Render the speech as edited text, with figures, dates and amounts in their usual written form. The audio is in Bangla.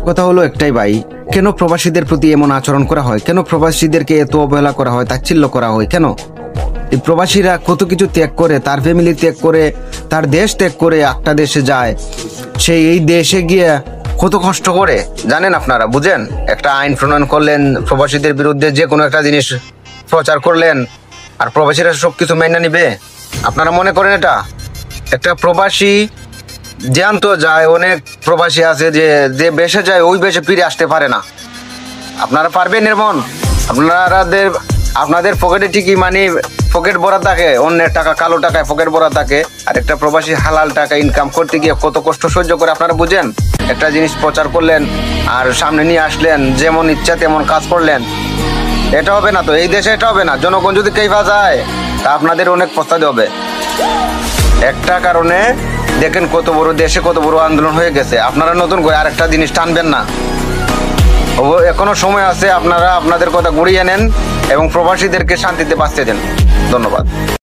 কথা হলো একটাই ভাই, কেন প্রবাসীদের প্রতি এমন আচরণ করা হয়, কেন প্রবাসীদেরকে এত অবহেলা করা হয়, তাচ্ছিল্য করা হয় কেন? এই প্রবাসীরা কত কিছু ত্যাগ করে, তার ফ্যামিলি ত্যাগ করে, তার দেশ ত্যাগ করে একটা দেশে যায়, সেই এই দেশে গিয়ে কত কষ্ট করে জানেন আপনারা? বুঝেন, একটা আইন প্রণয়ন করলেন প্রবাসীদের বিরুদ্ধে, যে কোনো একটা জিনিস প্রচার করলেন, আর প্রবাসীরা সবকিছু মেনে নিবে? আপনারা মনে করেন এটা? একটা প্রবাসী জ্যান্ত যায়, অনেক প্রবাসী আছে যে যে বেশে যায় ওই বেশে ফিরে আসতে পারে না। আপনারা পারবেন এমন? আপনাদের পকেটে ঠিকই মানে পকেট ভরা থাকে, অন্যের টাকা, কালো টাকায় পকেট ভরা থাকে, আর একটা প্রবাসী হালাল টাকা ইনকাম করতে গিয়ে কত কষ্ট সহ্য করে আপনারা বুঝেন? একটা জিনিস প্রচার করলেন আর সামনে নিয়ে আসলেন, যেমন ইচ্ছা তেমন কাজ করলেন। এটা হবে না তো, এই দেশে এটা হবে না। জনগণ যদি কেইফা যায় তা আপনাদের অনেক পস্তাতে হবে। একটা কারণে দেখেন কত বড় দেশে কত বড় আন্দোলন হয়ে গেছে। আপনারা নতুন করে আরেকটা জিনিস টানবেন না, এখনো সময় আছে। আপনারা আপনাদের কথা ঘুরিয়ে নেন এবং প্রবাসীদেরকে শান্তিতে বাঁচতে দেন। ধন্যবাদ।